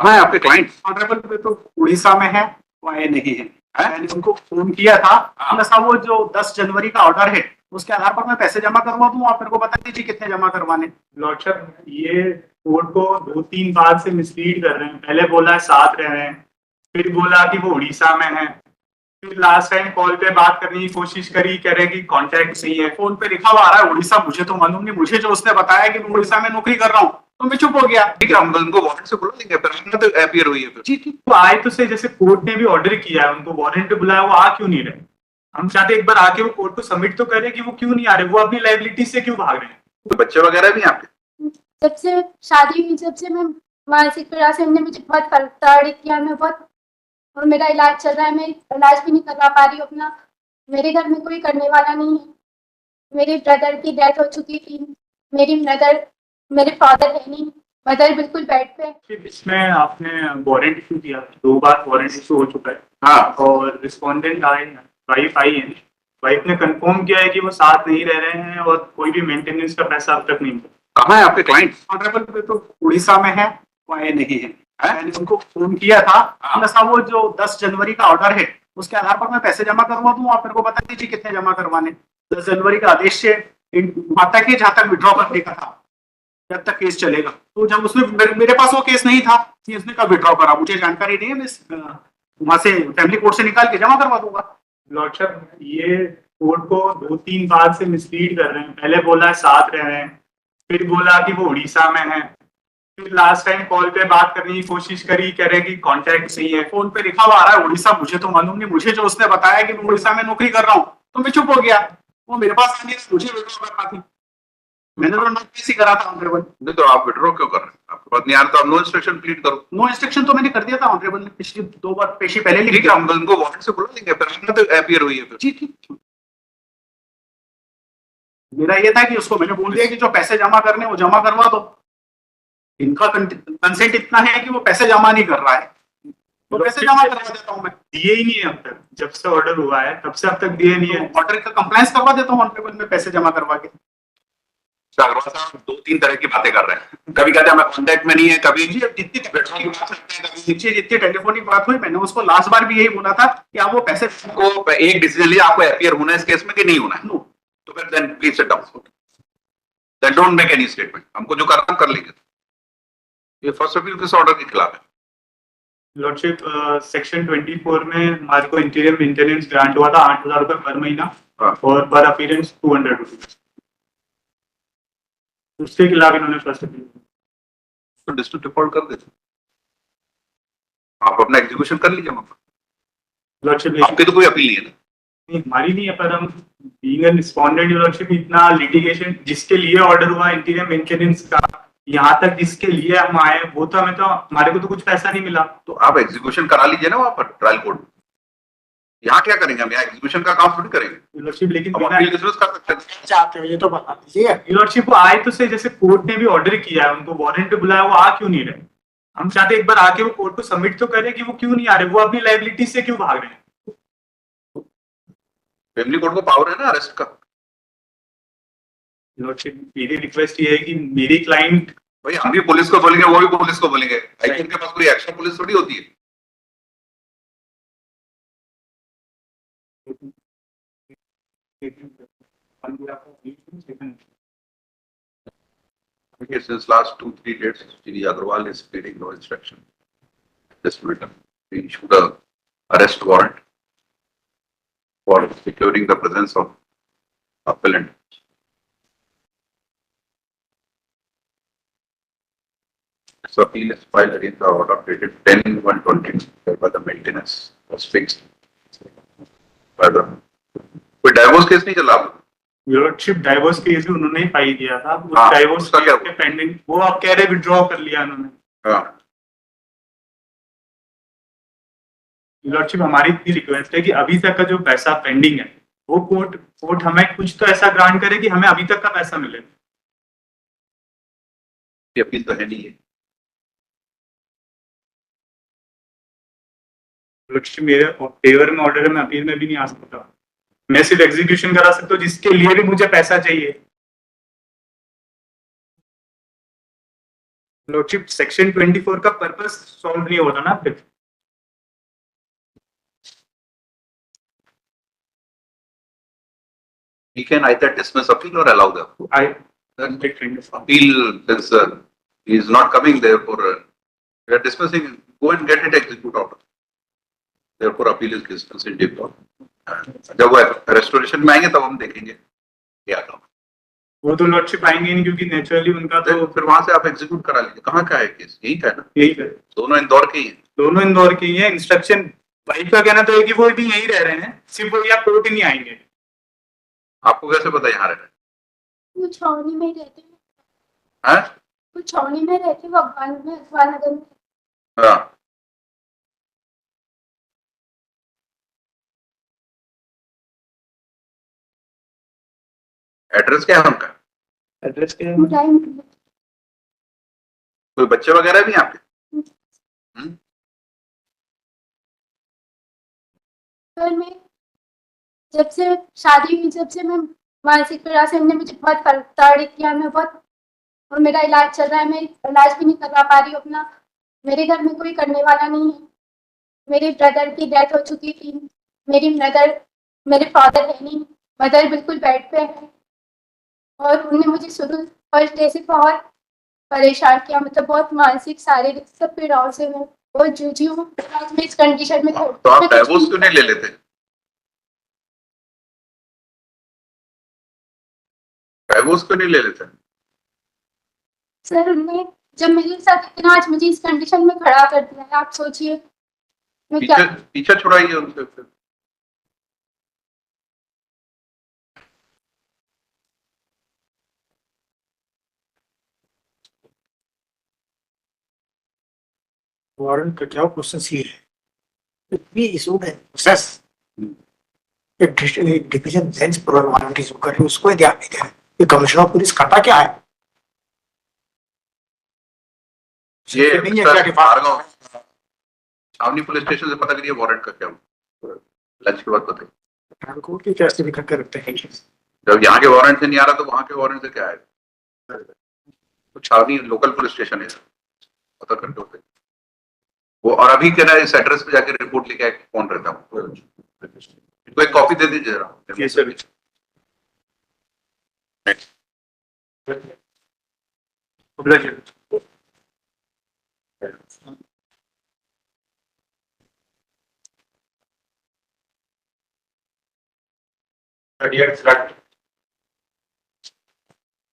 कहाँ है आपके क्लाइंट? ऑनरेबल पे तो उड़ीसा में है, वो आए नहीं है। मैंने उनको फोन किया था। हाँ। साहब वो जो 10 जनवरी का ऑर्डर है उसके आधार पर मैं पैसे जमा करवा दूं, आप मेरे को बता दीजिए कितने जमा करवाने। लॉर्डशिप, ये कोर्ट को 2-3 बार से मिसलीड कर रहे हैं। पहले बोला 7 रह रहे हैं, फिर बोला कि वो उड़ीसा में है, फिर लास्ट टाइम कॉल पे बात करने की कोशिश करी, कह रहे कि कांटेक्ट सही है। फोन पे लिखा हुआ आ रहा है उड़ीसा, मुझे तो मालूम नहीं। मुझे जो उसने बताया कि मैं उड़ीसा में नौकरी कर रहा हूँ तो मैं चुप हो गया। ठीक है, हम उनको वारंट से बुला लेंगे, फिर आपने तो अपीयर हुई है फिर। जी ठीक। तो आए तो सही, जैसे कोर्ट ने भी ऑर्डर किया है, उनको वारंट पे बुलाया, वो आ क्यों नहीं रहे? हम चाहते एक बार आके वो कोर्ट को सबमिट तो करें कि वो क्यों नहीं आ रहे, वो अपनी लाइबिलिटी से क्यों भाग रहे हैं। तो बच्चे वगैरह भी हैं आपके? जब से शादी हुई, जब से मैं मानसिक पीड़ा से, हमने मुझे बहुत प्रताड़ित किया। मैं बहुत, और मेरा इलाज चल रहा है, मैं इलाज भी नहीं करवा पा रही हूँ अपना। मेरे घर में कोई करने वाला नहीं है। मेरे ब्रदर की डेथ हो चुकी थी, मेरी मदर, मेरे फादर है नहीं, मदर बिल्कुल बेड पे। इसमें आपने वारंट इशू किया, 2 बार वारंट इशू हो चुका है। हाँ। और रिस्पोंडेंट आए हैं, वाइफ आई है, वाइफ ने कंफर्म किया है कि वो साथ नहीं रह रहे हैं और कोई भी मेंटेनेंस का पैसा अब तक नहीं मिला। कहाँ है आपके क्लाइंट? ऑनरेबल पे तो उड़ीसा में है, वो आए नहीं है। मैंने उनको फोन किया था। साहब वो जो 10 जनवरी का ऑर्डर है उसके आधार पर मैं पैसे जमा करवा दूं, आप मेरे को बता दीजिए कितने जमा करवाने। 10 जनवरी का आदेश से माता के जहां तक विड्रॉ करने का था, जब तक केस चलेगा। तो जब उसमें मेरे पास वो केस नहीं था कि उसने कब विड्रॉ करा, मुझे जानकारी नहीं है। मैं वहां से फैमिली कोर्ट से निकाल के जमा करवा दूंगा। लॉर्डशिप, ये कोर्ट को 2-3 बार से मिसलीड कर रहे हैं। पहले बोला 7 रह रहे हैं, फिर बोला कि वो उड़ीसा में है, फिर लास्ट टाइम कॉल पे बात करने की कोशिश करी, कह रहे कि कांटेक्ट सही है। फोन पे लिखा हुआ आ रहा है उड़ीसा, मुझे तो मालूम नहीं। मुझे जो उसने बताया कि मैं उड़ीसा में नौकरी कर रहा हूँ तो मैं चुप हो गया। वो मेरे पास आने मुझे विड्रॉ करना थी, मैंने तो नोटिस ही करा था ऑनरेबल। नहीं तो आप विड्रॉ क्यों कर रहे हैं? आपके पास नहीं आ रहा तो आप नो इंस्ट्रक्शन प्लीड करो। नो इंस्ट्रक्शन तो मैंने कर दिया था ऑनरेबल ने, पिछली 2 बार पेशी पहले लिख ठीक है, दिया। हम उनको वारंट से बुला लेंगे, फिर आपने तो अपीयर हुई है फिर। जी ठीक। मेरा ये था कि उसको मैंने बोल दिया कि जो पैसे जमा करने वो जमा करवा दो। इनका कंसेंट इतना है कि वो पैसे जमा नहीं कर रहा है, तो पैसे जमा करवा देता हूँ मैं। दिए ही नहीं है अब तक, जब से ऑर्डर हुआ है तब से अब तक दिए नहीं है। ऑर्डर का कंप्लायंस करवा देता हूँ ऑनरेबल में, पैसे जमा करवा के। अग्रवाल साहब 2-3 तरह की बातें कर रहे हैं। कभी कहते हैं मैं कांटेक्ट में नहीं है, कभी जितनी जितनी टेलीफोनिक बात हुई, मैंने उसको लास्ट बार भी यही बोला था कि आप वो पैसे को एक डिसीजन लिया, आपको अपीयर होना है इस केस में कि नहीं होना है। तो फिर then please sit down, then don't make any statement. हमको जो करना कर लेंगे। ये फर्स्ट अपील किस ऑर्डर के खिलाफ है? लॉर्डशिप, सेक्शन 24 में हमारे को इंटीरियर मेंटेनेंस ग्रांट हुआ था 8,000 रुपए पर महीना, और पर अपीयरेंस 200 रुपीज। उसके खिलाफ इन्होंने फर्स्ट अपील तो डिस्ट्रिक्ट डिफॉल्ट कर देते, आप अपना एग्जीक्यूशन कर लीजिए। लॉर्डशिप, आपकी तो कोई अपील नहीं है ना? हमारी नहीं है, पर हम बीइंग एन रिस्पोंडेंट, लॉर्डशिप, इतना लिटिगेशन जिसके लिए ऑर्डर हुआ इंटीरियर मेंटेनेंस का, यहाँ तक जिसके लिए हम आए, वो तो हमें तो, हमारे को तो कुछ पैसा नहीं मिला। तो आप एग्जीक्यूशन करा लीजिए ना वहां पर ट्रायल कोर्ट में। यहाँ क्या करेंगे हम? यहाँ एग्जीक्यूशन का काम थोड़ी करेंगे। लॉर्डशिप, लेकिन हम अपील किस रोज कर सकते हैं? चाहते हो ये तो बता दीजिए। लॉर्डशिप, वो आए तो सही, जैसे कोर्ट ने भी ऑर्डर किया है, उनको वारंट पे बुलाया, वो आ क्यों नहीं रहे? हम चाहते एक बार आके वो कोर्ट को सबमिट तो करें कि वो क्यों नहीं आ रहे, वो अपनी लाइबिलिटी से क्यों भाग रहे हैं। फैमिली कोर्ट को पावर है ना अरेस्ट का। लॉर्डशिप, मेरी रिक्वेस्ट ये है कि मेरी क्लाइंट, भाई हम भी पुलिस को बोलेंगे, वो भी पुलिस को बोलेंगे। हाईकोर्ट के पास कोई एक्स्ट्रा पुलिस थोड़ी होती है। Okay, since last 2-3 days, Sri Agarwal is pleading no instruction. This matter, we issued a arrest warrant for securing the presence of appellant. This appeal is filed against the order dated 10/1/20, whereby the maintenance was fixed by the. कोई divorce case नहीं चला? Lordship, divorce case भी उन्होंने ही file किया था। हाँ, divorce उसका क्या के पेंडिंग, वो आप कह रहे विड्रॉ कर लिया उन्होंने। हाँ। लॉर्डशिप, हमारी इतनी रिक्वेस्ट है कि अभी तक का जो पैसा पेंडिंग है, वो कोर्ट हमें कुछ तो ऐसा ग्रांट करे कि हमें अभी तक का पैसा मिले। ये अपील तो है नहीं है। लॉर्डशिप, मेरे फेवर में ऑर्डर है, मैं अपील में भी नहीं आ सकता। मैं सिर्फ एग्जीक्यूशन करा सकता हूँ, जिसके लिए भी मुझे पैसा चाहिए। लॉर्डशिप सेक्शन 24 का पर्पस सॉल्व नहीं होता ना फिर। We can either dismiss appeal or allow the appeal. I Then appeal, since he is not coming, therefore we are dismissing, go and get it execute order. Therefore appeal is dismissed in due course. जब वो restoration में आएंगे तब हम देखेंगे क्या काम। वो तो लॉर्डशिप आएंगे नहीं क्योंकि नेचुरली उनका तो फिर वहां से आप एग्जीक्यूट करा लीजिए। कहाँ का है केस? यही का है ना? यही है, दोनों इंदौर के ही हैं। दोनों इंदौर के ही है। इंस्ट्रक्शन वाइफ का कहना तो है कि वो भी यही रह रहे हैं, सिर्फ वो या कोर्ट ही नहीं आएंगे। आपको कैसे पता यहाँ रह रहे वो छावनी में रहते हैं, हैं? वो छावनी में रहते हैं, भगवान में, अखबार नगर में। हाँ। एड्रेस क्या है उनका? एड्रेस क्या है? मुलायम में। कोई बच्चे वगैरह भी हैं आपके? पर मैं जब से शादी हुई, जब से मैं मानसिक पीड़ा से, हमने मुझे बहुत प्रताड़ित किया। मैं बहुत, और मेरा इलाज चल रहा है, मैं इलाज भी नहीं करवा पा रही हूँ अपना। मेरे घर में कोई करने वाला नहीं है। मेरे ब्रदर की डेथ हो चुकी थी, मेरे फादर है नहीं, मदर बिल्कुल बेड पे है। और उन्होंने मुझे शुरू फर्स्ट डे से बहुत परेशान किया, मतलब बहुत मानसिक शारीरिक सब पीड़ाओं से मैं बहुत जूझी हूँ। आज मैं इस कंडीशन में तो आप डाइवोर्स क्यों नहीं ले लेते? डाइवोर्स क्यों नहीं ले लेते? सर, उन्होंने जब मेरे साथ इतना, आज मुझे इस कंडीशन में खड़ा कर दिया है, आप सोचिए मैं क्या। पीछे छुड़ाइए उनसे फिर। वारंट का क्या प्रोसेस ये है? We issued a process. एक डिवीजन बेंच पर वारंट इशू कर रही, उसको ध्यान नहीं दे रहे। ये कमिश्नर ऑफ पुलिस करता क्या है? ये नहीं है क्या कि भार्गव, छावनी पुलिस स्टेशन से पता करिए वारंट का क्या हुआ। लंच के बाद बताइए। कोर्ट की कैसे भी करके रखते हैं। जब यहाँ के वारंट से नहीं आ रहा तो वहां के वारंट से क्या आएगा? तो छावनी लोकल पुलिस स्टेशन है, पता करके होते वो। और अभी क्या इस एड्रेस पे जाके रिपोर्ट लेके आए कौन रहता हूँ, तो एक कॉपी दे दीजिए जरा। ये सर Yes, right.